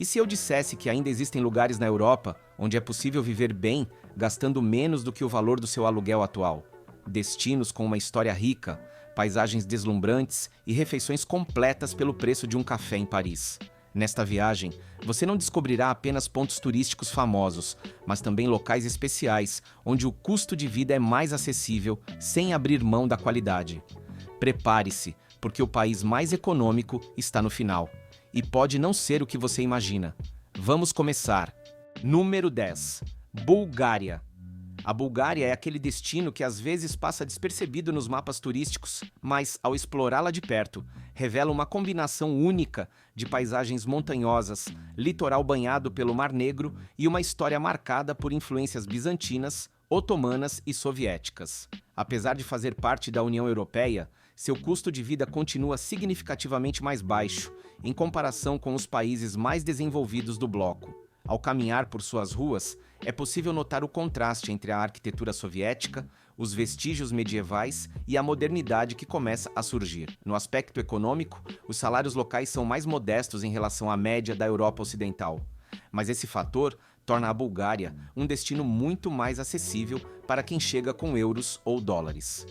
E se eu dissesse que ainda existem lugares na Europa onde é possível viver bem, gastando menos do que o valor do seu aluguel atual? Destinos com uma história rica, paisagens deslumbrantes e refeições completas pelo preço de um café em Paris. Nesta viagem, você não descobrirá apenas pontos turísticos famosos, mas também locais especiais, onde o custo de vida é mais acessível, sem abrir mão da qualidade. Prepare-se, porque o país mais econômico está no final. E pode não ser o que você imagina. Vamos começar. Número 10. Bulgária. A Bulgária é aquele destino que às vezes passa despercebido nos mapas turísticos, mas, ao explorá-la de perto, revela uma combinação única de paisagens montanhosas, litoral banhado pelo Mar Negro e uma história marcada por influências bizantinas, otomanas e soviéticas. Apesar de fazer parte da União Europeia, seu custo de vida continua significativamente mais baixo, em comparação com os países mais desenvolvidos do bloco. Ao caminhar por suas ruas, é possível notar o contraste entre a arquitetura soviética, os vestígios medievais e a modernidade que começa a surgir. No aspecto econômico, os salários locais são mais modestos em relação à média da Europa Ocidental. Mas esse fator torna a Bulgária um destino muito mais acessível para quem chega com euros ou dólares.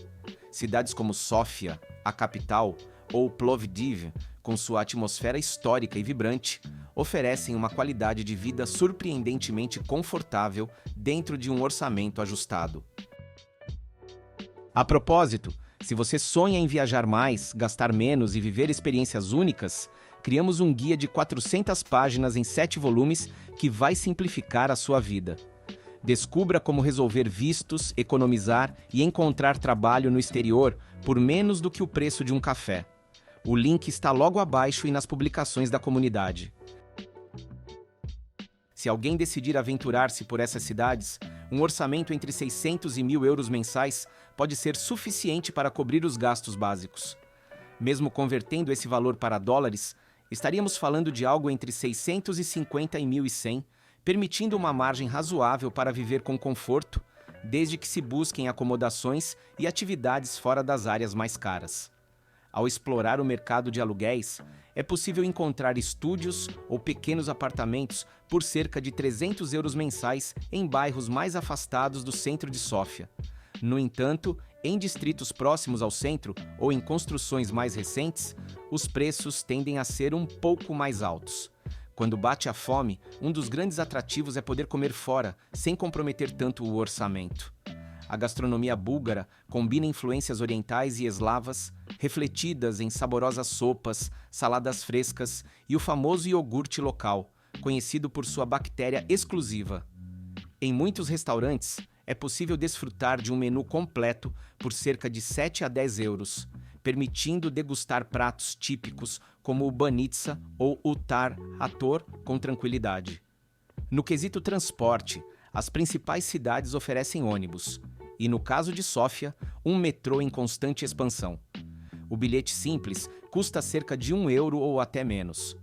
Cidades como Sófia, a capital, ou Plovdiv, com sua atmosfera histórica e vibrante, oferecem uma qualidade de vida surpreendentemente confortável dentro de um orçamento ajustado. A propósito, se você sonha em viajar mais, gastar menos e viver experiências únicas, criamos um guia de 400 páginas em 7 volumes que vai simplificar a sua vida. Descubra como resolver vistos, economizar e encontrar trabalho no exterior por menos do que o preço de um café. O link está logo abaixo e nas publicações da comunidade. Se alguém decidir aventurar-se por essas cidades, um orçamento entre 600 e 1.000 euros mensais pode ser suficiente para cobrir os gastos básicos. Mesmo convertendo esse valor para dólares, estaríamos falando de algo entre 650 e 1.100, permitindo uma margem razoável para viver com conforto, desde que se busquem acomodações e atividades fora das áreas mais caras. Ao explorar o mercado de aluguéis, é possível encontrar estúdios ou pequenos apartamentos por cerca de 300 euros mensais em bairros mais afastados do centro de Sófia. No entanto, em distritos próximos ao centro ou em construções mais recentes, os preços tendem a ser um pouco mais altos. Quando bate a fome, um dos grandes atrativos é poder comer fora, sem comprometer tanto o orçamento. A gastronomia búlgara combina influências orientais e eslavas, refletidas em saborosas sopas, saladas frescas e o famoso iogurte local, conhecido por sua bactéria exclusiva. Em muitos restaurantes, é possível desfrutar de um menu completo por cerca de 7 a 10 euros, permitindo degustar pratos típicos como o banitsa ou o tar hator com tranquilidade. No quesito transporte, as principais cidades oferecem ônibus, e no caso de Sófia, um metrô em constante expansão. O bilhete simples custa cerca de 1 euro ou até menos.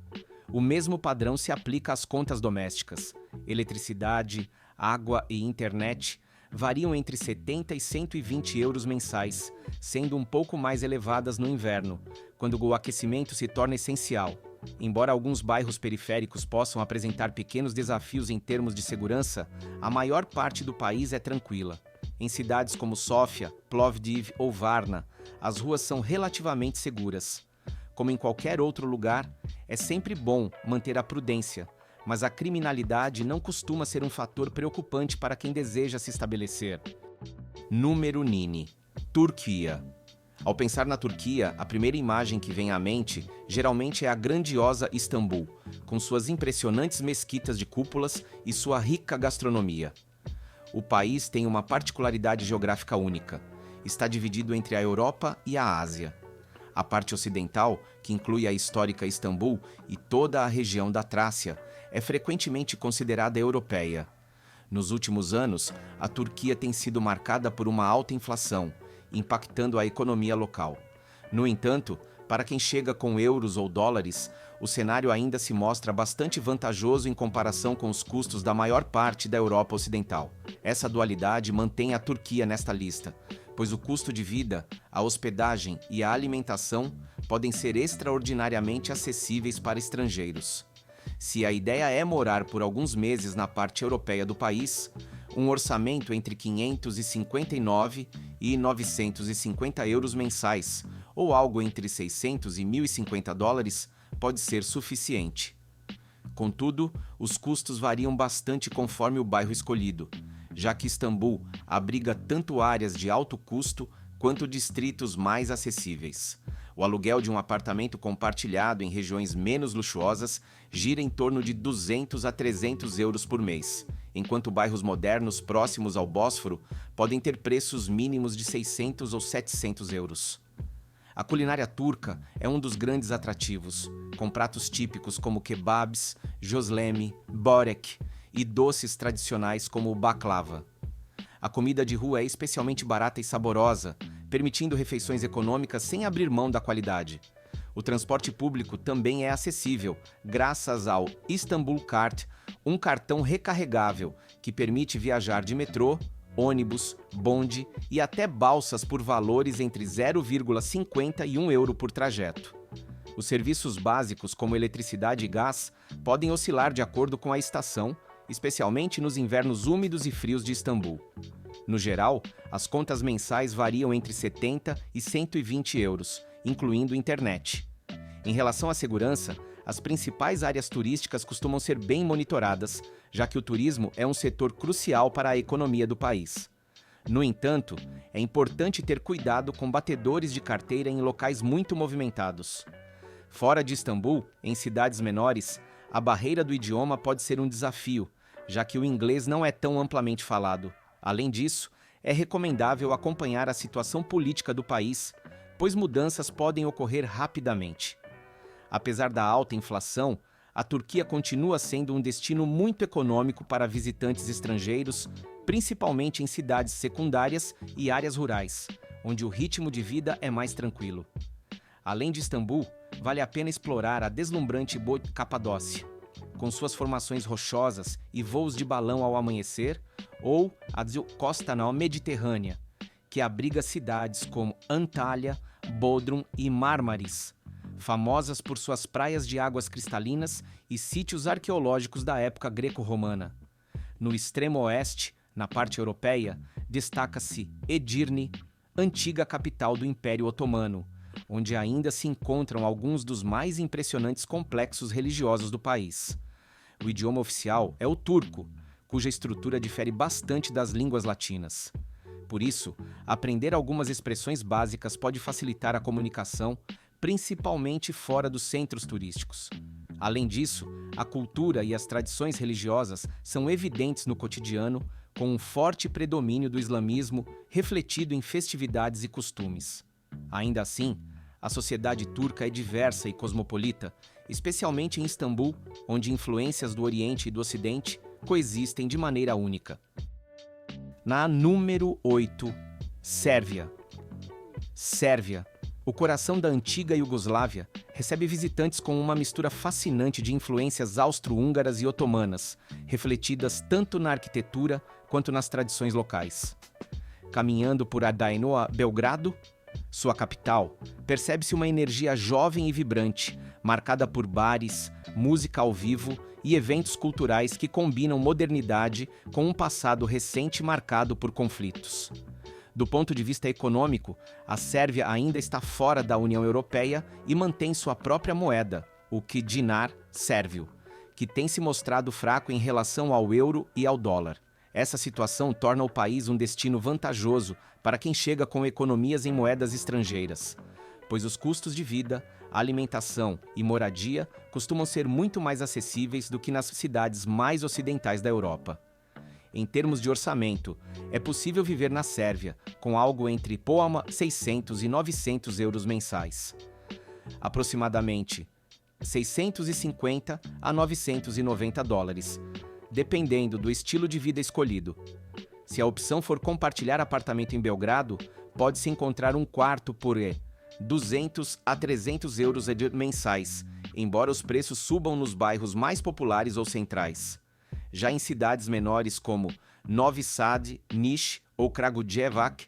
O mesmo padrão se aplica às contas domésticas. Eletricidade, água e internet variam entre 70 e 120 euros mensais, sendo um pouco mais elevadas no inverno, quando o aquecimento se torna essencial. Embora alguns bairros periféricos possam apresentar pequenos desafios em termos de segurança, a maior parte do país é tranquila. Em cidades como Sófia, Plovdiv ou Varna, as ruas são relativamente seguras. Como em qualquer outro lugar, é sempre bom manter a prudência, mas a criminalidade não costuma ser um fator preocupante para quem deseja se estabelecer. Número 9. Turquia. Ao pensar na Turquia, a primeira imagem que vem à mente geralmente é a grandiosa Istambul, com suas impressionantes mesquitas de cúpulas e sua rica gastronomia. O país tem uma particularidade geográfica única. Está dividido entre a Europa e a Ásia. A parte ocidental, que inclui a histórica Istambul e toda a região da Trácia, é frequentemente considerada europeia. Nos últimos anos, a Turquia tem sido marcada por uma alta inflação, impactando a economia local. No entanto, para quem chega com euros ou dólares, o cenário ainda se mostra bastante vantajoso em comparação com os custos da maior parte da Europa Ocidental. Essa dualidade mantém a Turquia nesta lista, pois o custo de vida, a hospedagem e a alimentação podem ser extraordinariamente acessíveis para estrangeiros. Se a ideia é morar por alguns meses na parte europeia do país, um orçamento entre 559 e 950 euros mensais, ou algo entre 600 e 1.050 dólares, pode ser suficiente. Contudo, os custos variam bastante conforme o bairro escolhido, já que Istambul abriga tanto áreas de alto custo quanto distritos mais acessíveis. O aluguel de um apartamento compartilhado em regiões menos luxuosas gira em torno de 200 a 300 euros por mês, enquanto bairros modernos próximos ao Bósforo podem ter preços mínimos de 600 ou 700 euros. A culinária turca é um dos grandes atrativos, com pratos típicos como kebabs, josleme, börek e doces tradicionais como o baklava. A comida de rua é especialmente barata e saborosa, permitindo refeições econômicas sem abrir mão da qualidade. O transporte público também é acessível, graças ao Istanbul Kart, um cartão recarregável que permite viajar de metrô, ônibus, bonde e até balsas por valores entre 0,50 e 1 euro por trajeto. Os serviços básicos, como eletricidade e gás, podem oscilar de acordo com a estação, especialmente nos invernos úmidos e frios de Istambul. No geral, as contas mensais variam entre 70 e 120 euros, incluindo internet. Em relação à segurança, as principais áreas turísticas costumam ser bem monitoradas, já que o turismo é um setor crucial para a economia do país. No entanto, é importante ter cuidado com batedores de carteira em locais muito movimentados. Fora de Istambul, em cidades menores, a barreira do idioma pode ser um desafio, já que o inglês não é tão amplamente falado. Além disso, é recomendável acompanhar a situação política do país, pois mudanças podem ocorrer rapidamente. Apesar da alta inflação, a Turquia continua sendo um destino muito econômico para visitantes estrangeiros, principalmente em cidades secundárias e áreas rurais, onde o ritmo de vida é mais tranquilo. Além de Istambul, vale a pena explorar a deslumbrante Capadócia, com suas formações rochosas e voos de balão ao amanhecer, ou a costa mediterrânea, que abriga cidades como Antalya, Bodrum e Marmaris, famosas por suas praias de águas cristalinas e sítios arqueológicos da época greco-romana. No extremo oeste, na parte europeia, destaca-se Edirne, antiga capital do Império Otomano, onde ainda se encontram alguns dos mais impressionantes complexos religiosos do país. O idioma oficial é o turco, cuja estrutura difere bastante das línguas latinas. Por isso, aprender algumas expressões básicas pode facilitar a comunicação, principalmente fora dos centros turísticos. Além disso, a cultura e as tradições religiosas são evidentes no cotidiano, com um forte predomínio do islamismo refletido em festividades e costumes. Ainda assim, a sociedade turca é diversa e cosmopolita, especialmente em Istambul, onde influências do Oriente e do Ocidente coexistem de maneira única. Na número 8, Sérvia. Sérvia, o coração da antiga Iugoslávia, recebe visitantes com uma mistura fascinante de influências austro-húngaras e otomanas, refletidas tanto na arquitetura quanto nas tradições locais. Caminhando por Adainoa, Belgrado, sua capital, percebe-se uma energia jovem e vibrante, marcada por bares, música ao vivo e eventos culturais que combinam modernidade com um passado recente marcado por conflitos. Do ponto de vista econômico, a Sérvia ainda está fora da União Europeia e mantém sua própria moeda, o dinar sérvio, que tem se mostrado fraco em relação ao euro e ao dólar. Essa situação torna o país um destino vantajoso para quem chega com economias em moedas estrangeiras, pois os custos de vida, alimentação e moradia costumam ser muito mais acessíveis do que nas cidades mais ocidentais da Europa. Em termos de orçamento, é possível viver na Sérvia com algo entre 600 e 900 euros mensais. Aproximadamente 650 a 990 dólares, dependendo do estilo de vida escolhido. Se a opção for compartilhar apartamento em Belgrado, pode-se encontrar um quarto por 200 a 300 euros mensais, embora os preços subam nos bairros mais populares ou centrais. Já em cidades menores como Novi Sad, Niš ou Kragujevac,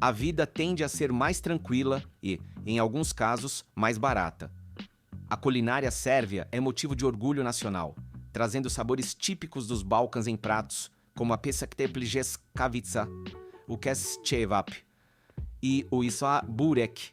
a vida tende a ser mais tranquila e, em alguns casos, mais barata. A culinária sérvia é motivo de orgulho nacional, trazendo sabores típicos dos Balcãs em pratos, como a pescatepljskavica, o kescevap e o isva burek.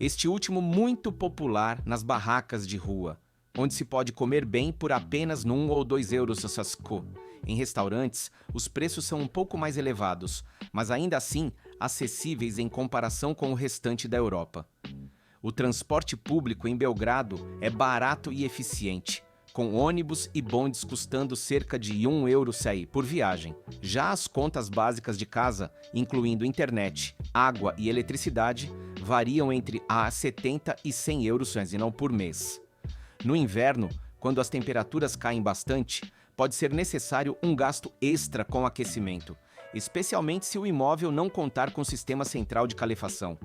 Este último muito popular nas barracas de rua, onde se pode comer bem por apenas 1 ou 2 euros sasko. Em restaurantes, os preços são um pouco mais elevados, mas ainda assim acessíveis em comparação com o restante da Europa. O transporte público em Belgrado é barato e eficiente, com ônibus e bondes custando cerca de 1 euro por viagem. Já as contas básicas de casa, incluindo internet, água e eletricidade, variam entre 70 e 100 euros e não por mês. No inverno, quando as temperaturas caem bastante, pode ser necessário um gasto extra com aquecimento, especialmente se o imóvel não contar com sistema central de calefação.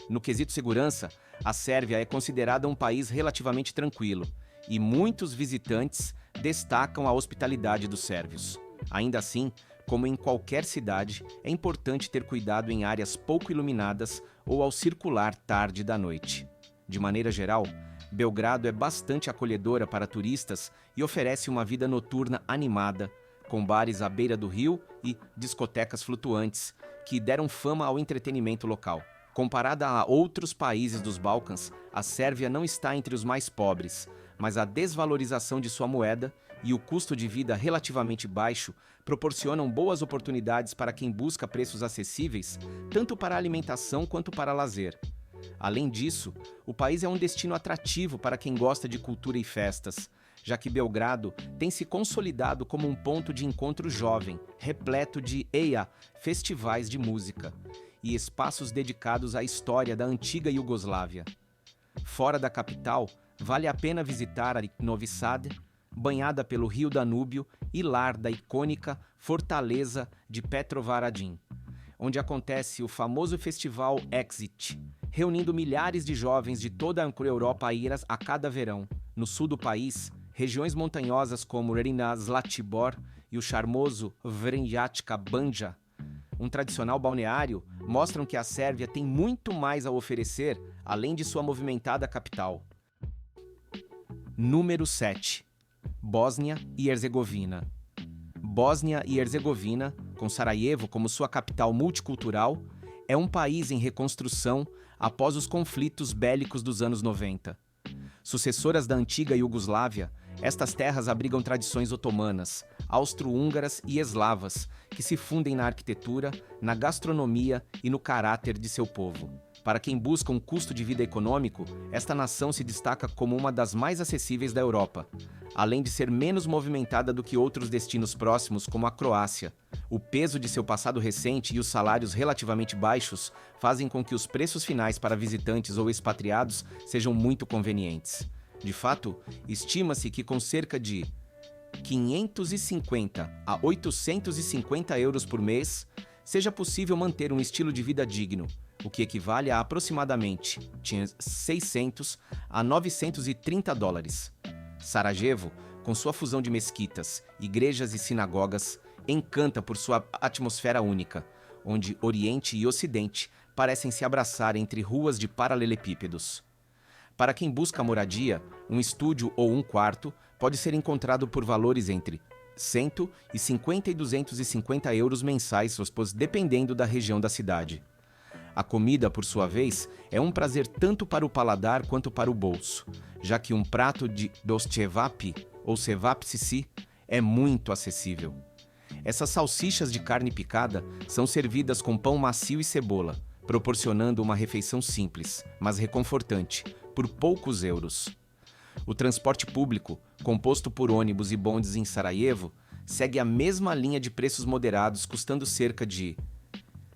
No quesito segurança, a Sérvia é considerada um país relativamente tranquilo, e muitos visitantes destacam a hospitalidade dos sérvios. Ainda assim, como em qualquer cidade, é importante ter cuidado em áreas pouco iluminadas ou ao circular tarde da noite. De maneira geral, Belgrado é bastante acolhedora para turistas e oferece uma vida noturna animada, com bares à beira do rio e discotecas flutuantes, que deram fama ao entretenimento local. Comparada a outros países dos Balcãs, a Sérvia não está entre os mais pobres, mas a desvalorização de sua moeda e o custo de vida relativamente baixo proporcionam boas oportunidades para quem busca preços acessíveis, tanto para alimentação quanto para lazer. Além disso, o país é um destino atrativo para quem gosta de cultura e festas, já que Belgrado tem se consolidado como um ponto de encontro jovem, repleto de festivais de música e espaços dedicados à história da antiga Iugoslávia. Fora da capital, vale a pena visitar a Novi Sad, banhada pelo rio Danúbio e lar da icônica Fortaleza de Petrovaradin, onde acontece o famoso festival Exit, reunindo milhares de jovens de toda a Europa a cada verão. No sul do país, regiões montanhosas como Rina Zlatibor e o charmoso Vrnjačka Banja, um tradicional balneário, mostram que a Sérvia tem muito mais a oferecer, além de sua movimentada capital. Número 7. Bósnia e Herzegovina. Bósnia e Herzegovina, com Sarajevo como sua capital multicultural, é um país em reconstrução após os conflitos bélicos dos anos 90. Sucessoras da antiga Iugoslávia, estas terras abrigam tradições otomanas, austro-húngaras e eslavas, que se fundem na arquitetura, na gastronomia e no caráter de seu povo. Para quem busca um custo de vida econômico, esta nação se destaca como uma das mais acessíveis da Europa, além de ser menos movimentada do que outros destinos próximos, como a Croácia. O peso de seu passado recente e os salários relativamente baixos fazem com que os preços finais para visitantes ou expatriados sejam muito convenientes. De fato, estima-se que com cerca de 550 a 850 euros por mês, seja possível manter um estilo de vida digno, o que equivale a aproximadamente 600 a 930 dólares. Sarajevo, com sua fusão de mesquitas, igrejas e sinagogas, encanta por sua atmosfera única, onde Oriente e Ocidente parecem se abraçar entre ruas de paralelepípedos. Para quem busca moradia, um estúdio ou um quarto pode ser encontrado por valores entre 150 e 250 euros mensais, dependendo da região da cidade. A comida, por sua vez, é um prazer tanto para o paladar quanto para o bolso, já que um prato de došćevap, ou cevap cici, é muito acessível. Essas salsichas de carne picada são servidas com pão macio e cebola, proporcionando uma refeição simples, mas reconfortante, por poucos euros. O transporte público, composto por ônibus e bondes em Sarajevo, segue a mesma linha de preços moderados, custando cerca de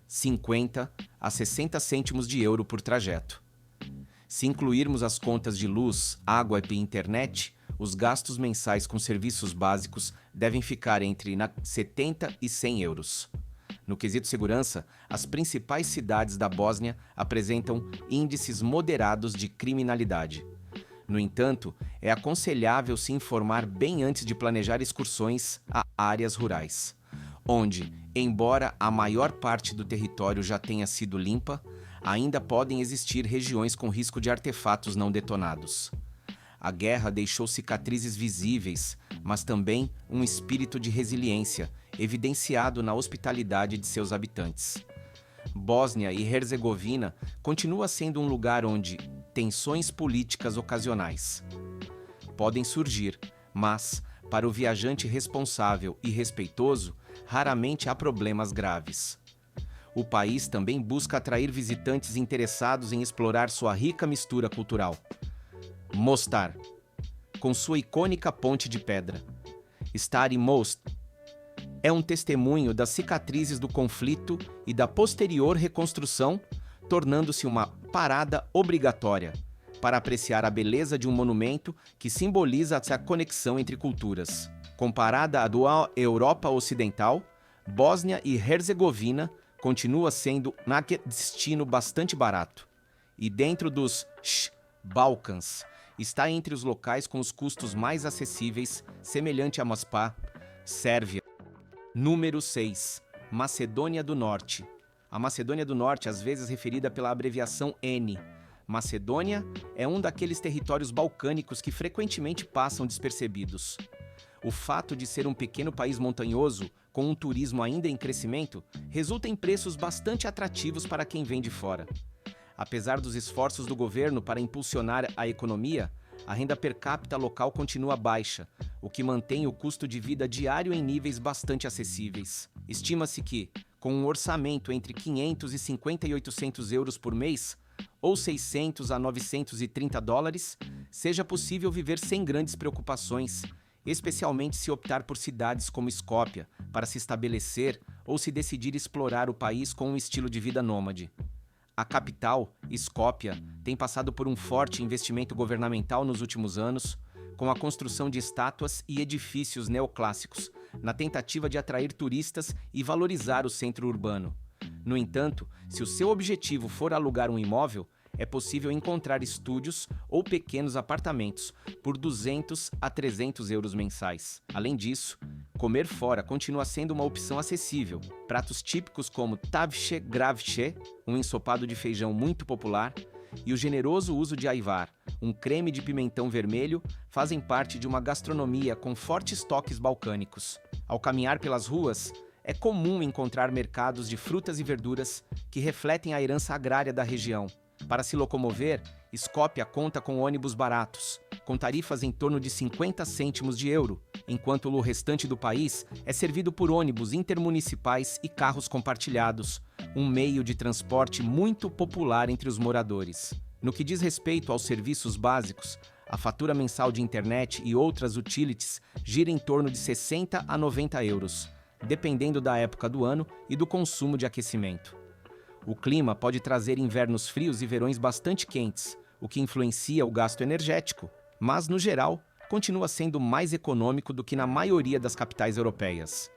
50 a 60 cêntimos de euro por trajeto. Se incluirmos as contas de luz, água e internet, os gastos mensais com serviços básicos devem ficar entre 70 e 100 euros. No quesito segurança, as principais cidades da Bósnia apresentam índices moderados de criminalidade. No entanto, é aconselhável se informar bem antes de planejar excursões a áreas rurais, onde, embora a maior parte do território já tenha sido limpa, ainda podem existir regiões com risco de artefatos não detonados. A guerra deixou cicatrizes visíveis, mas também um espírito de resiliência, evidenciado na hospitalidade de seus habitantes. Bósnia e Herzegovina continua sendo um lugar onde tensões políticas ocasionais podem surgir, mas, para o viajante responsável e respeitoso, raramente há problemas graves. O país também busca atrair visitantes interessados em explorar sua rica mistura cultural. Mostar, com sua icônica ponte de pedra. Stari Most é um testemunho das cicatrizes do conflito e da posterior reconstrução, tornando-se uma parada obrigatória para apreciar a beleza de um monumento que simboliza a conexão entre culturas. Comparada à do Europa Ocidental, Bósnia e Herzegovina continua sendo um destino bastante barato. E dentro dos Balcãs, está entre os locais com os custos mais acessíveis, semelhante a Moskva, Sérvia. Número 6. Macedônia do Norte. A Macedônia do Norte, às vezes referida pela abreviação N. Macedônia é um daqueles territórios balcânicos que frequentemente passam despercebidos. O fato de ser um pequeno país montanhoso, com um turismo ainda em crescimento, resulta em preços bastante atrativos para quem vem de fora. Apesar dos esforços do governo para impulsionar a economia, a renda per capita local continua baixa, o que mantém o custo de vida diário em níveis bastante acessíveis. Estima-se que, com um orçamento entre 500 e 50 e 800 euros por mês, ou 600 a 930 dólares, seja possível viver sem grandes preocupações, especialmente se optar por cidades como Skopje para se estabelecer ou se decidir explorar o país com um estilo de vida nômade. A capital, Skopje, tem passado por um forte investimento governamental nos últimos anos, com a construção de estátuas e edifícios neoclássicos, na tentativa de atrair turistas e valorizar o centro urbano. No entanto, se o seu objetivo for alugar um imóvel, é possível encontrar estúdios ou pequenos apartamentos por 200 a 300 euros mensais. Além disso, comer fora continua sendo uma opção acessível. Pratos típicos como tavşe gravşe, um ensopado de feijão muito popular, e o generoso uso de aivar, um creme de pimentão vermelho, fazem parte de uma gastronomia com fortes toques balcânicos. Ao caminhar pelas ruas, é comum encontrar mercados de frutas e verduras que refletem a herança agrária da região. Para se locomover, Skopje conta com ônibus baratos, com tarifas em torno de 50 cêntimos de euro, enquanto o restante do país é servido por ônibus intermunicipais e carros compartilhados, um meio de transporte muito popular entre os moradores. No que diz respeito aos serviços básicos, a fatura mensal de internet e outras utilities gira em torno de 60 a 90 euros, dependendo da época do ano e do consumo de aquecimento. O clima pode trazer invernos frios e verões bastante quentes, o que influencia o gasto energético, mas, no geral, continua sendo mais econômico do que na maioria das capitais europeias.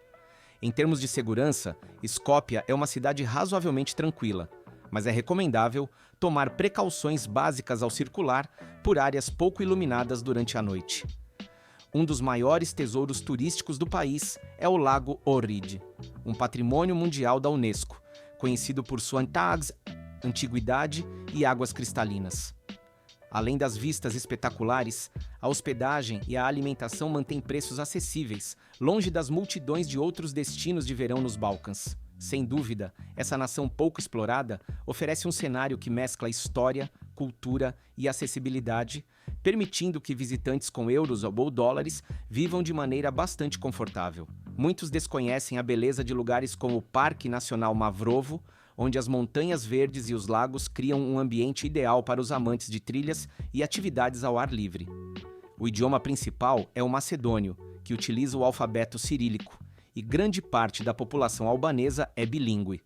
Em termos de segurança, Skopje é uma cidade razoavelmente tranquila, mas é recomendável tomar precauções básicas ao circular por áreas pouco iluminadas durante a noite. Um dos maiores tesouros turísticos do país é o Lago Ohrid, um patrimônio mundial da Unesco, conhecido por sua antiguidade e águas cristalinas. Além das vistas espetaculares, a hospedagem e a alimentação mantêm preços acessíveis, longe das multidões de outros destinos de verão nos Balcãs. Sem dúvida, essa nação pouco explorada oferece um cenário que mescla história, cultura e acessibilidade, permitindo que visitantes com euros ou dólares vivam de maneira bastante confortável. Muitos desconhecem a beleza de lugares como o Parque Nacional Mavrovo, onde as montanhas verdes e os lagos criam um ambiente ideal para os amantes de trilhas e atividades ao ar livre. O idioma principal é o macedônio, que utiliza o alfabeto cirílico, e grande parte da população albanesa é bilíngue.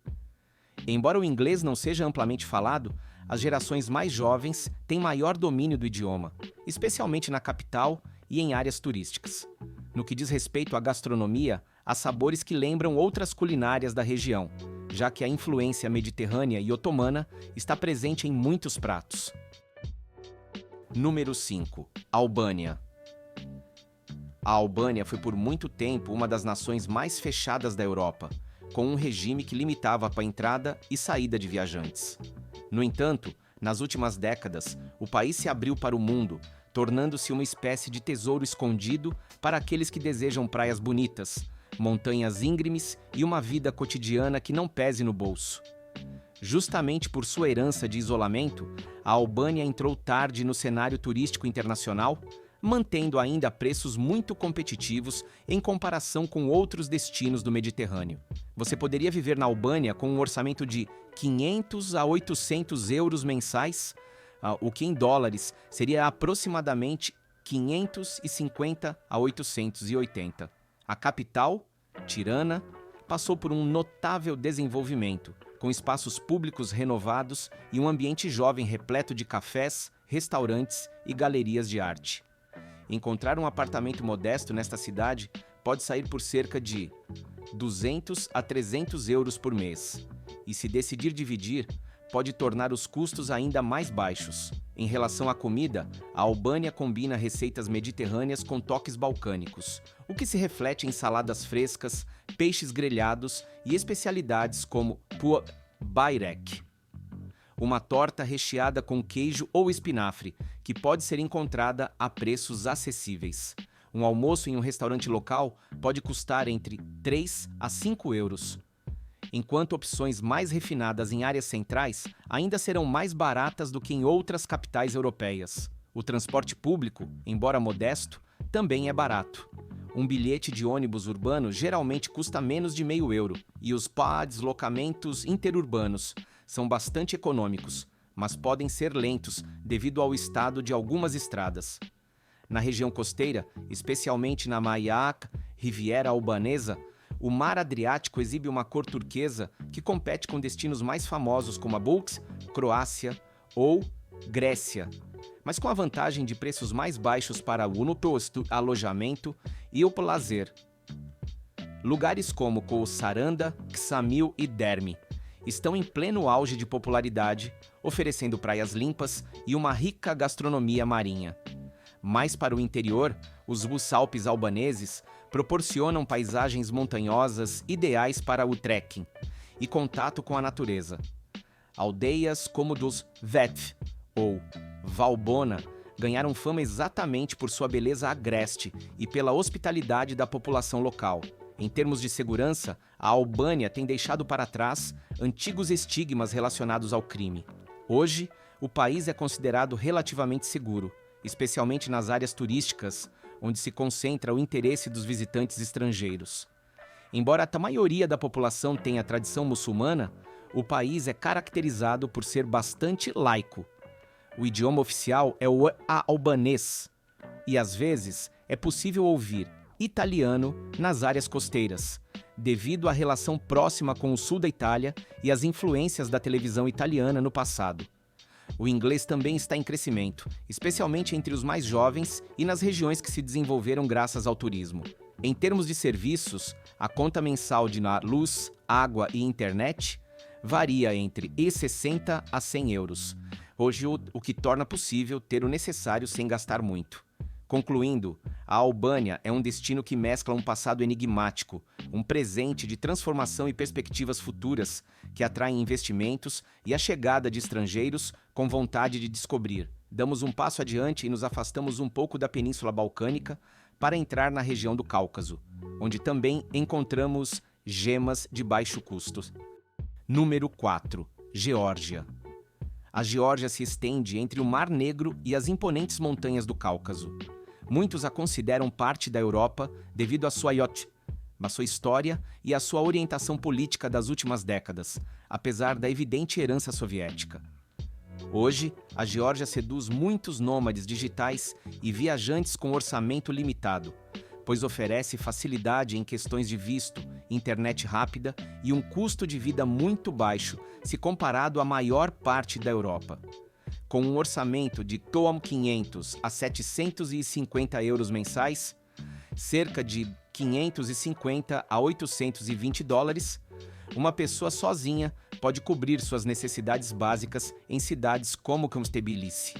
Embora o inglês não seja amplamente falado, as gerações mais jovens têm maior domínio do idioma, especialmente na capital e em áreas turísticas. No que diz respeito à gastronomia, há sabores que lembram outras culinárias da região, já que a influência mediterrânea e otomana está presente em muitos pratos. Número 5. Albânia. A Albânia foi por muito tempo uma das nações mais fechadas da Europa, com um regime que limitava a entrada e saída de viajantes. No entanto, nas últimas décadas, o país se abriu para o mundo, tornando-se uma espécie de tesouro escondido para aqueles que desejam praias bonitas, montanhas íngremes e uma vida cotidiana que não pese no bolso. Justamente por sua herança de isolamento, a Albânia entrou tarde no cenário turístico internacional, mantendo ainda preços muito competitivos em comparação com outros destinos do Mediterrâneo. Você poderia viver na Albânia com um orçamento de 500 a 800 euros mensais, o que em dólares seria aproximadamente 550 a 880. A capital, Tirana, passou por um notável desenvolvimento, com espaços públicos renovados e um ambiente jovem repleto de cafés, restaurantes e galerias de arte. Encontrar um apartamento modesto nesta cidade pode sair por cerca de 200 a 300 euros por mês, e se decidir dividir, pode tornar os custos ainda mais baixos. Em relação à comida, a Albânia combina receitas mediterrâneas com toques balcânicos, o que se reflete em saladas frescas, peixes grelhados e especialidades como puë bajrak, uma torta recheada com queijo ou espinafre, que pode ser encontrada a preços acessíveis. Um almoço em um restaurante local pode custar entre 3 a 5 euros, enquanto opções mais refinadas em áreas centrais ainda serão mais baratas do que em outras capitais europeias. O transporte público, embora modesto, também é barato. Um bilhete de ônibus urbano geralmente custa menos de meio euro, e os deslocamentos interurbanos são bastante econômicos, mas podem ser lentos devido ao estado de algumas estradas. Na região costeira, especialmente na Maiaca, Riviera Albanesa, o mar Adriático exibe uma cor turquesa que compete com destinos mais famosos como a Bulgária, Croácia ou Grécia, mas com a vantagem de preços mais baixos para o imposto, alojamento e o lazer. Lugares como Saranda, Ksamil e Dermi estão em pleno auge de popularidade, oferecendo praias limpas e uma rica gastronomia marinha. Mais para o interior, os Alpes albaneses proporcionam paisagens montanhosas ideais para o trekking e contato com a natureza. Aldeias como dos Vetv ou Valbona ganharam fama exatamente por sua beleza agreste e pela hospitalidade da população local. Em termos de segurança, a Albânia tem deixado para trás antigos estigmas relacionados ao crime. Hoje, o país é considerado relativamente seguro, especialmente nas áreas turísticas, onde se concentra o interesse dos visitantes estrangeiros. Embora a maioria da população tenha tradição muçulmana, o país é caracterizado por ser bastante laico. O idioma oficial é o albanês, e às vezes é possível ouvir italiano nas áreas costeiras, devido à relação próxima com o sul da Itália e às influências da televisão italiana no passado. O inglês também está em crescimento, especialmente entre os mais jovens e nas regiões que se desenvolveram graças ao turismo. Em termos de serviços, a conta mensal de luz, água e internet varia entre 60 a 100 euros, hoje o que torna possível ter o necessário sem gastar muito. Concluindo, a Albânia é um destino que mescla um passado enigmático, um presente de transformação e perspectivas futuras que atraem investimentos e a chegada de estrangeiros com vontade de descobrir. Damos um passo adiante e nos afastamos um pouco da Península Balcânica para entrar na região do Cáucaso, onde também encontramos gemas de baixo custo. Número 4. Geórgia. A Geórgia se estende entre o Mar Negro e as imponentes montanhas do Cáucaso. Muitos a consideram parte da Europa devido à sua história e à sua orientação política das últimas décadas, apesar da evidente herança soviética. Hoje, a Geórgia seduz muitos nômades digitais e viajantes com orçamento limitado, pois oferece facilidade em questões de visto, internet rápida e um custo de vida muito baixo se comparado à maior parte da Europa. Com um orçamento de 500 a 750 euros mensais, cerca de 550 a 820 dólares, uma pessoa sozinha pode cobrir suas necessidades básicas em cidades como Tbilisi,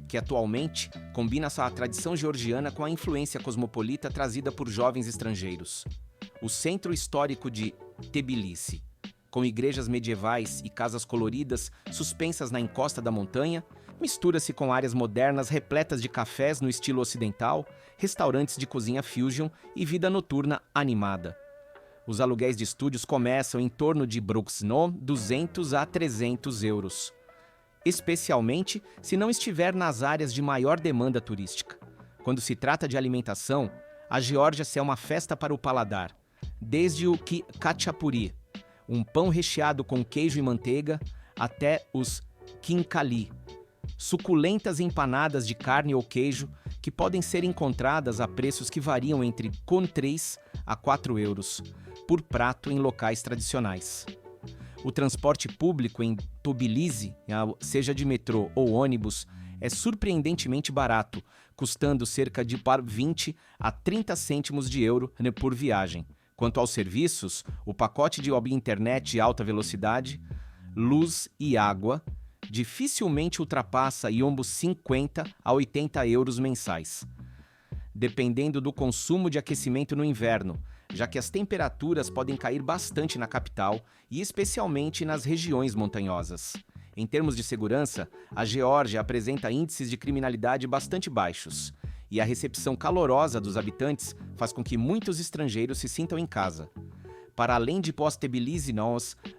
que atualmente combina sua tradição georgiana com a influência cosmopolita trazida por jovens estrangeiros. O centro histórico de Tbilisi, com igrejas medievais e casas coloridas suspensas na encosta da montanha, mistura-se com áreas modernas repletas de cafés no estilo ocidental, restaurantes de cozinha fusion e vida noturna animada. Os aluguéis de estúdios começam em torno de Bruxno 200 a 300 euros, especialmente se não estiver nas áreas de maior demanda turística. Quando se trata de alimentação, a Geórgia é uma festa para o paladar, desde o khachapuri, um pão recheado com queijo e manteiga, até os khinkali, suculentas empanadas de carne ou queijo que podem ser encontradas a preços que variam entre 3 a 4 euros por prato em locais tradicionais. O transporte público em Tbilisi, seja de metrô ou ônibus, é surpreendentemente barato, custando cerca de 20 a 30 cêntimos de euro por viagem. Quanto aos serviços, o pacote de internet de alta velocidade, luz e água dificilmente ultrapassa iombos 50 a 80 euros mensais, dependendo do consumo de aquecimento no inverno, já que as temperaturas podem cair bastante na capital e especialmente nas regiões montanhosas. Em termos de segurança, a Geórgia apresenta índices de criminalidade bastante baixos, e a recepção calorosa dos habitantes faz com que muitos estrangeiros se sintam em casa. Para além de Tbilisi,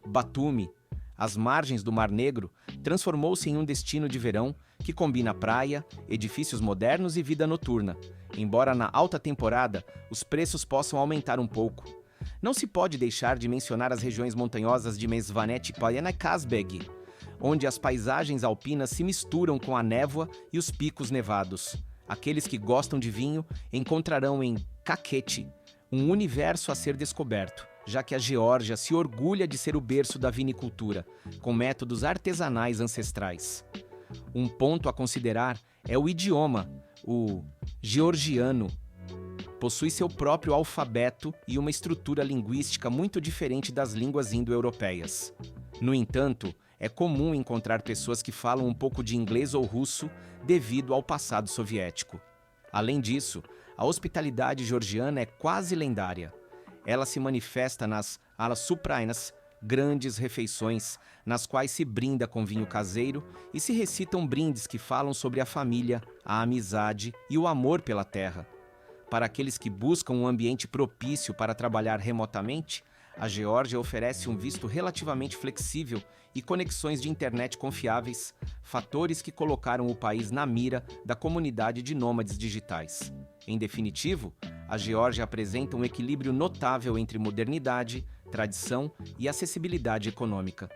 Batumi, às margens do Mar Negro, transformou-se em um destino de verão que combina praia, edifícios modernos e vida noturna. Embora na alta temporada os preços possam aumentar um pouco. Não se pode deixar de mencionar as regiões montanhosas de Mezvanet e Kazbeg, onde as paisagens alpinas se misturam com a névoa e os picos nevados. Aqueles que gostam de vinho encontrarão em Kakheti um universo a ser descoberto, já que a Geórgia se orgulha de ser o berço da vinicultura, com métodos artesanais ancestrais. Um ponto a considerar é o idioma. O georgiano possui seu próprio alfabeto e uma estrutura linguística muito diferente das línguas indo-europeias. No entanto, é comum encontrar pessoas que falam um pouco de inglês ou russo devido ao passado soviético. Além disso, a hospitalidade georgiana é quase lendária. Ela se manifesta nas alasuprainas, grandes refeições, nas quais se brinda com vinho caseiro e se recitam brindes que falam sobre a família, a amizade e o amor pela terra. Para aqueles que buscam um ambiente propício para trabalhar remotamente, a Geórgia oferece um visto relativamente flexível e conexões de internet confiáveis, fatores que colocaram o país na mira da comunidade de nômades digitais. Em definitivo, a Geórgia apresenta um equilíbrio notável entre modernidade, tradição e acessibilidade econômica.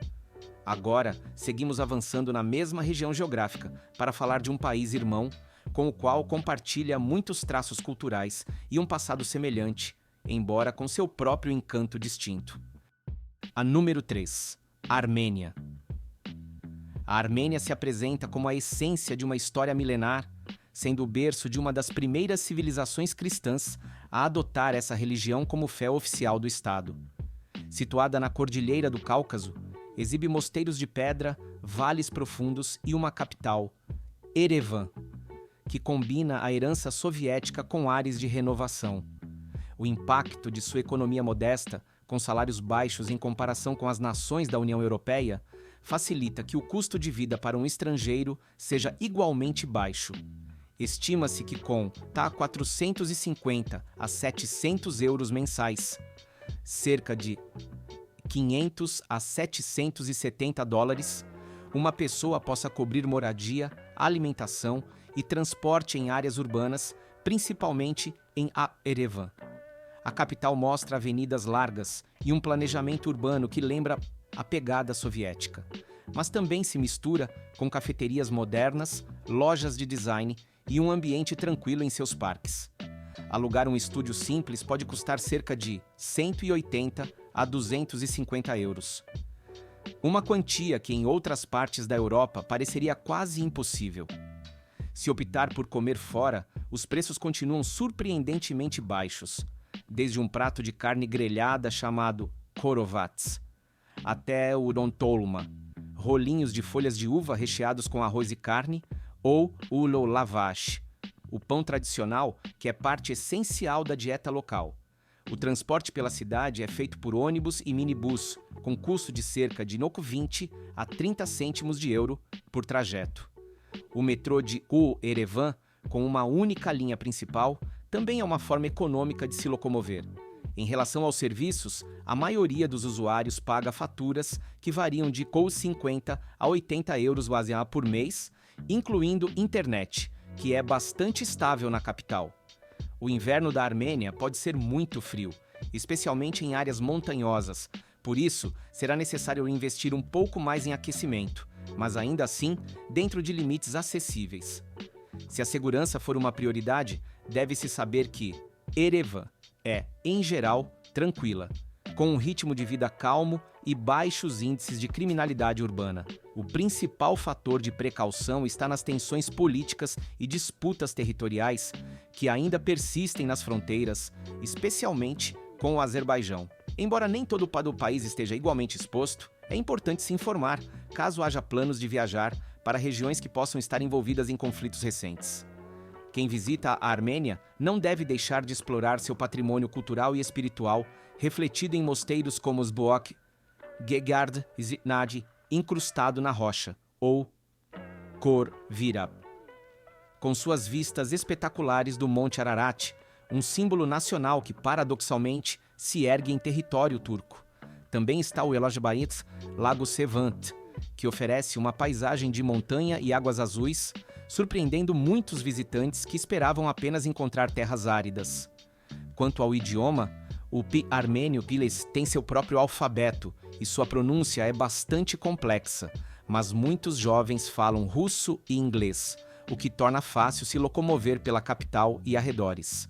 Agora, seguimos avançando na mesma região geográfica para falar de um país irmão, com o qual compartilha muitos traços culturais e um passado semelhante, embora com seu próprio encanto distinto. A número 3. A Armênia. A Armênia se apresenta como a essência de uma história milenar, sendo o berço de uma das primeiras civilizações cristãs a adotar essa religião como fé oficial do Estado. Situada na Cordilheira do Cáucaso, exibe mosteiros de pedra, vales profundos e uma capital, Erevan, que combina a herança soviética com ares de renovação. O impacto de sua economia modesta, com salários baixos em comparação com as nações da União Europeia, facilita que o custo de vida para um estrangeiro seja igualmente baixo. Estima-se que com 450 a 700 euros mensais, cerca de 500 a 770 dólares, uma pessoa possa cobrir moradia, alimentação e transporte em áreas urbanas, principalmente em Erevan. A capital mostra avenidas largas e um planejamento urbano que lembra a pegada soviética, mas também se mistura com cafeterias modernas, lojas de design e um ambiente tranquilo em seus parques. Alugar um estúdio simples pode custar cerca de 180 a 250 euros. Uma quantia que em outras partes da Europa pareceria quase impossível. Se optar por comer fora, os preços continuam surpreendentemente baixos, desde um prato de carne grelhada chamado korovats, até o rontolma, rolinhos de folhas de uva recheados com arroz e carne, ou o lavash, o pão tradicional que é parte essencial da dieta local. O transporte pela cidade é feito por ônibus e minibus, com custo de cerca de 20 a 30 cêntimos de euro por trajeto. O metrô de Erevan, com uma única linha principal, também é uma forma econômica de se locomover. Em relação aos serviços, a maioria dos usuários paga faturas que variam de 50 a 80 euros por mês, incluindo internet, que é bastante estável na capital. O inverno da Armênia pode ser muito frio, especialmente em áreas montanhosas. Por isso, será necessário investir um pouco mais em aquecimento, mas ainda assim, dentro de limites acessíveis. Se a segurança for uma prioridade, deve-se saber que Erevan é, em geral, tranquila, com um ritmo de vida calmo e baixos índices de criminalidade urbana. O principal fator de precaução está nas tensões políticas e disputas territoriais que ainda persistem nas fronteiras, especialmente com o Azerbaijão. Embora nem todo o país esteja igualmente exposto, é importante se informar caso haja planos de viajar para regiões que possam estar envolvidas em conflitos recentes. Quem visita a Armênia não deve deixar de explorar seu patrimônio cultural e espiritual, refletido em mosteiros como os Boak, Gegard e Zitnadi, incrustado na rocha, ou Khor Virab. Com suas vistas espetaculares do Monte Ararat, um símbolo nacional que, paradoxalmente, se ergue em território turco. Também está o Elojbait Lago Sevant, que oferece uma paisagem de montanha e águas azuis, surpreendendo muitos visitantes que esperavam apenas encontrar terras áridas. Quanto ao idioma, o armênio tem seu próprio alfabeto e sua pronúncia é bastante complexa, mas muitos jovens falam russo e inglês, o que torna fácil se locomover pela capital e arredores.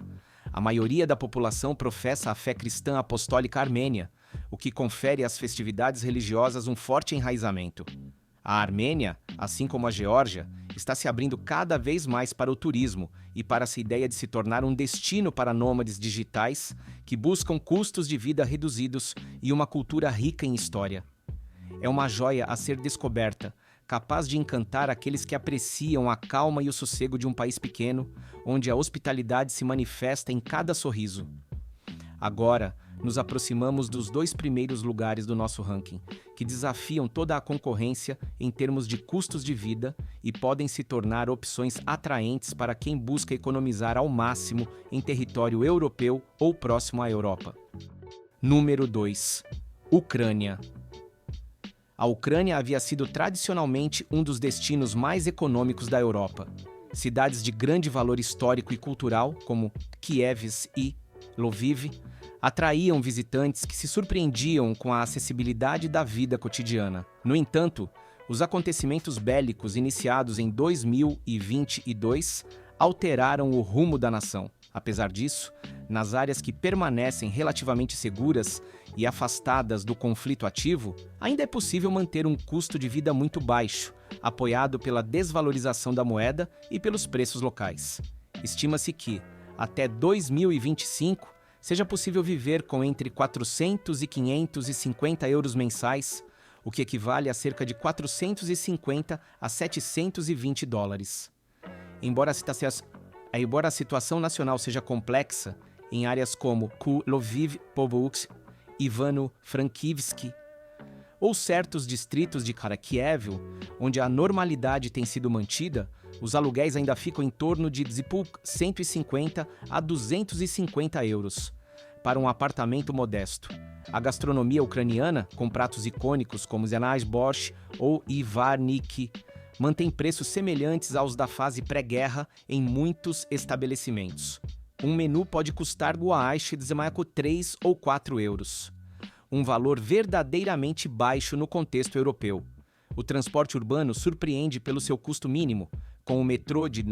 A maioria da população professa a fé cristã apostólica armênia, o que confere às festividades religiosas um forte enraizamento. A Armênia, assim como a Geórgia, está se abrindo cada vez mais para o turismo e para essa ideia de se tornar um destino para nômades digitais que buscam custos de vida reduzidos e uma cultura rica em história. É uma joia a ser descoberta, capaz de encantar aqueles que apreciam a calma e o sossego de um país pequeno, onde a hospitalidade se manifesta em cada sorriso. Agora, nos aproximamos dos 2 primeiros lugares do nosso ranking, que desafiam toda a concorrência em termos de custos de vida e podem se tornar opções atraentes para quem busca economizar ao máximo em território europeu ou próximo à Europa. Número 2. Ucrânia. A Ucrânia havia sido tradicionalmente um dos destinos mais econômicos da Europa. Cidades de grande valor histórico e cultural, como Kiev e Lviv, atraíam visitantes que se surpreendiam com a acessibilidade da vida cotidiana. No entanto, os acontecimentos bélicos iniciados em 2022 alteraram o rumo da nação. Apesar disso, nas áreas que permanecem relativamente seguras e afastadas do conflito ativo, ainda é possível manter um custo de vida muito baixo, apoiado pela desvalorização da moeda e pelos preços locais. Estima-se que, até 2025, seja possível viver com entre 400 e 550 euros mensais, o que equivale a cerca de 450 a 720 dólares. Embora a situação nacional seja complexa, em áreas como Lviv, Povouks, Ivano-Frankivsk, ou certos distritos de Kharkiv, onde a normalidade tem sido mantida, os aluguéis ainda ficam em torno de 150 a 250 euros para um apartamento modesto. A gastronomia ucraniana, com pratos icônicos como Zenais Borscht ou Ivarniki, mantém preços semelhantes aos da fase pré-guerra em muitos estabelecimentos. Um menu pode custar 3 ou 4 euros. Um valor verdadeiramente baixo no contexto europeu. O transporte urbano surpreende pelo seu custo mínimo, com o metrô de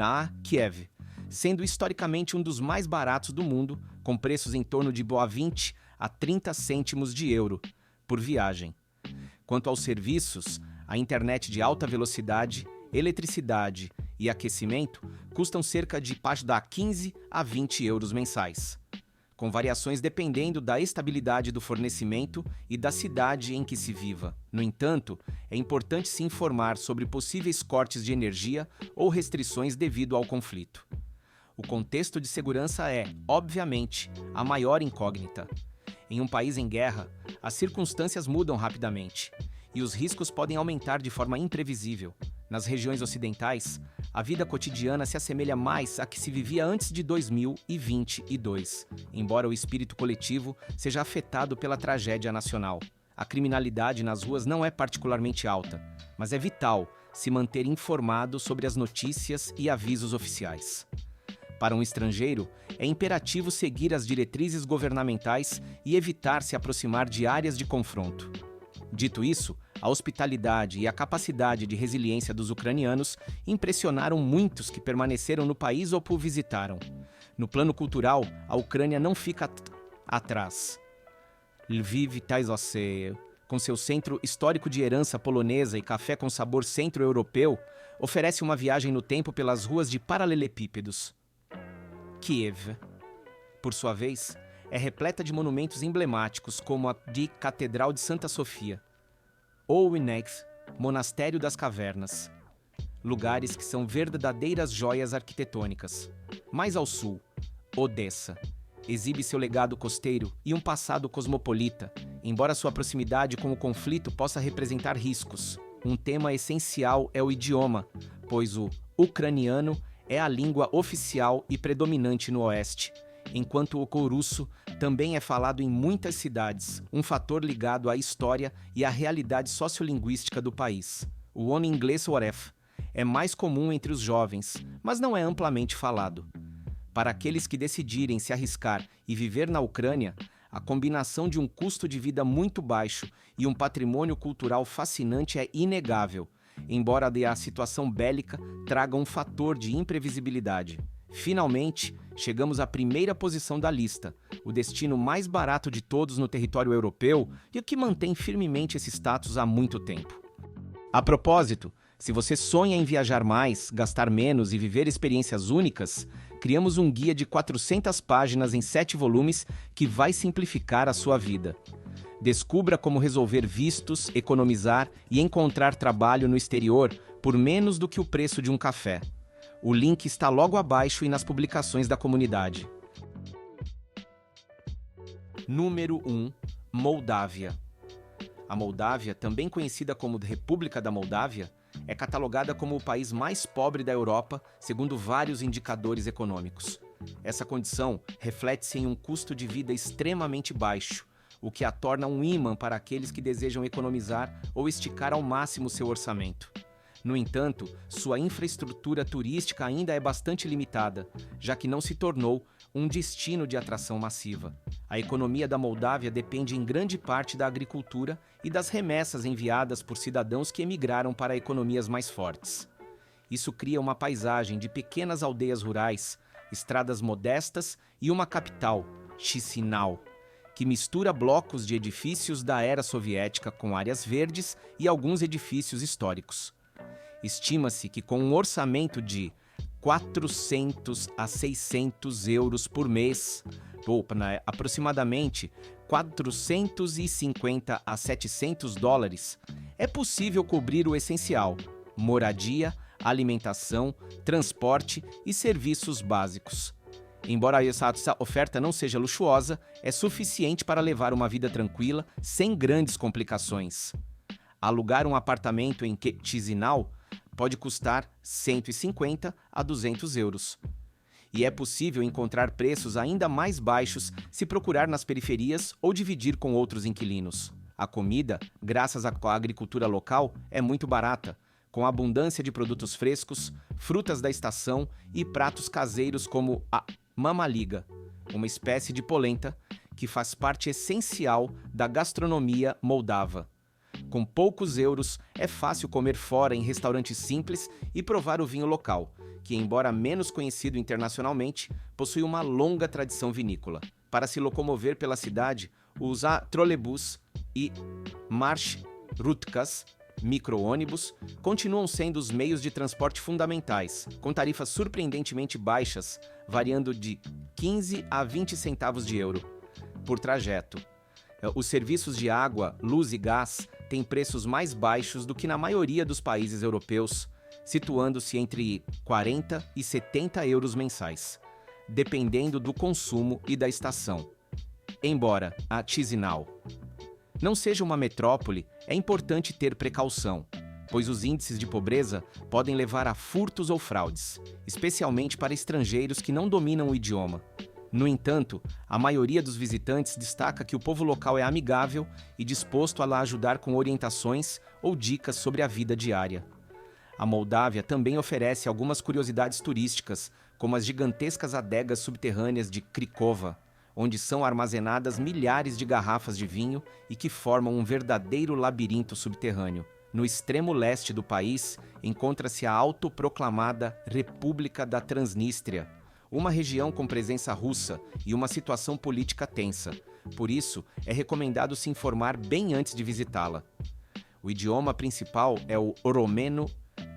Kiev, sendo historicamente um dos mais baratos do mundo, com preços em torno de 20 a 30 cêntimos de euro por viagem. Quanto aos serviços, a internet de alta velocidade, eletricidade e aquecimento custam cerca de 15 a 20 euros mensais, com variações dependendo da estabilidade do fornecimento e da cidade em que se viva. No entanto, é importante se informar sobre possíveis cortes de energia ou restrições devido ao conflito. O contexto de segurança é, obviamente, a maior incógnita. Em um país em guerra, as circunstâncias mudam rapidamente e os riscos podem aumentar de forma imprevisível. Nas regiões ocidentais, a vida cotidiana se assemelha mais à que se vivia antes de 2022, embora o espírito coletivo seja afetado pela tragédia nacional. A criminalidade nas ruas não é particularmente alta, mas é vital se manter informado sobre as notícias e avisos oficiais. Para um estrangeiro, é imperativo seguir as diretrizes governamentais e evitar se aproximar de áreas de confronto. Dito isso, a hospitalidade e a capacidade de resiliência dos ucranianos impressionaram muitos que permaneceram no país ou o visitaram. No plano cultural, a Ucrânia não fica atrás. Lviv Taizoseia, com seu centro histórico de herança polonesa e café com sabor centro-europeu, oferece uma viagem no tempo pelas ruas de paralelepípedos. Kiev, por sua vez, é repleta de monumentos emblemáticos como a Catedral de Santa Sofia, ou Winnec, Monastério das Cavernas, lugares que são verdadeiras joias arquitetônicas. Mais ao sul, Odessa exibe seu legado costeiro e um passado cosmopolita, embora sua proximidade com o conflito possa representar riscos. Um tema essencial é o idioma, pois o ucraniano é a língua oficial e predominante no oeste, enquanto o russo também é falado em muitas cidades, um fator ligado à história e à realidade sociolinguística do país. O inglês Oref é mais comum entre os jovens, mas não é amplamente falado. Para aqueles que decidirem se arriscar e viver na Ucrânia, a combinação de um custo de vida muito baixo e um patrimônio cultural fascinante é inegável, embora a situação bélica traga um fator de imprevisibilidade. Finalmente, chegamos à primeira posição da lista, o destino mais barato de todos no território europeu e o que mantém firmemente esse status há muito tempo. A propósito, se você sonha em viajar mais, gastar menos e viver experiências únicas, criamos um guia de 400 páginas em 7 volumes que vai simplificar a sua vida. Descubra como resolver vistos, economizar e encontrar trabalho no exterior por menos do que o preço de um café. O link está logo abaixo e nas publicações da comunidade. Número 1. Moldávia. A Moldávia, também conhecida como República da Moldávia, é catalogada como o país mais pobre da Europa, segundo vários indicadores econômicos. Essa condição reflete-se em um custo de vida extremamente baixo, o que a torna um imã para aqueles que desejam economizar ou esticar ao máximo seu orçamento. No entanto, sua infraestrutura turística ainda é bastante limitada, já que não se tornou um destino de atração massiva. A economia da Moldávia depende em grande parte da agricultura e das remessas enviadas por cidadãos que emigraram para economias mais fortes. Isso cria uma paisagem de pequenas aldeias rurais, estradas modestas e uma capital, Chisinau, que mistura blocos de edifícios da era soviética com áreas verdes e alguns edifícios históricos. Estima-se que com um orçamento de 400 a 600 euros por mês, ou aproximadamente 450 a 700 dólares, é possível cobrir o essencial: moradia, alimentação, transporte e serviços básicos. Embora essa oferta não seja luxuosa, é suficiente para levar uma vida tranquila, sem grandes complicações. Alugar um apartamento em Chisinau pode custar 150 a 200 euros. E é possível encontrar preços ainda mais baixos se procurar nas periferias ou dividir com outros inquilinos. A comida, graças à agricultura local, é muito barata, com abundância de produtos frescos, frutas da estação e pratos caseiros como a mamaliga, uma espécie de polenta que faz parte essencial da gastronomia moldava. Com poucos euros, é fácil comer fora em restaurantes simples e provar o vinho local, que, embora menos conhecido internacionalmente, possui uma longa tradição vinícola. Para se locomover pela cidade, usa trolebus e marshrutkas, micro-ônibus, continuam sendo os meios de transporte fundamentais, com tarifas surpreendentemente baixas, variando de 15 a 20 centavos de euro por trajeto. Os serviços de água, luz e gás têm preços mais baixos do que na maioria dos países europeus, situando-se entre 40 e 70 euros mensais, dependendo do consumo e da estação. Embora a Chisinau não seja uma metrópole, é importante ter precaução. pois os índices de pobreza podem levar a furtos ou fraudes, especialmente para estrangeiros que não dominam o idioma. No entanto, a maioria dos visitantes destaca que o povo local é amigável e disposto a lá ajudar com orientações ou dicas sobre a vida diária. A Moldávia também oferece algumas curiosidades turísticas, como as gigantescas adegas subterrâneas de Krikova, onde são armazenadas milhares de garrafas de vinho e que formam um verdadeiro labirinto subterrâneo. No extremo leste do país, encontra-se a autoproclamada República da Transnistria, uma região com presença russa e uma situação política tensa. Por isso, é recomendado se informar bem antes de visitá-la. O idioma principal é o romeno,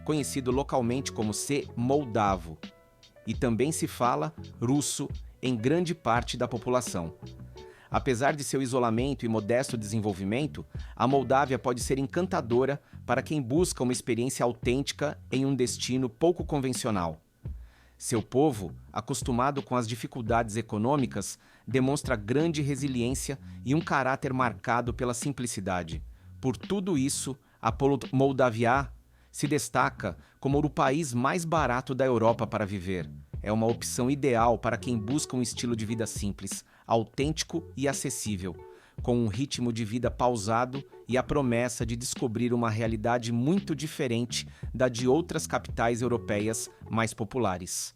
conhecido localmente como moldavo, e também se fala russo em grande parte da população. Apesar de seu isolamento e modesto desenvolvimento, a Moldávia pode ser encantadora para quem busca uma experiência autêntica em um destino pouco convencional. Seu povo, acostumado com as dificuldades econômicas, demonstra grande resiliência e um caráter marcado pela simplicidade. Por tudo isso, a Moldávia se destaca como o país mais barato da Europa para viver. É uma opção ideal para quem busca um estilo de vida simples, autêntico e acessível, com um ritmo de vida pausado e a promessa de descobrir uma realidade muito diferente da de outras capitais europeias mais populares.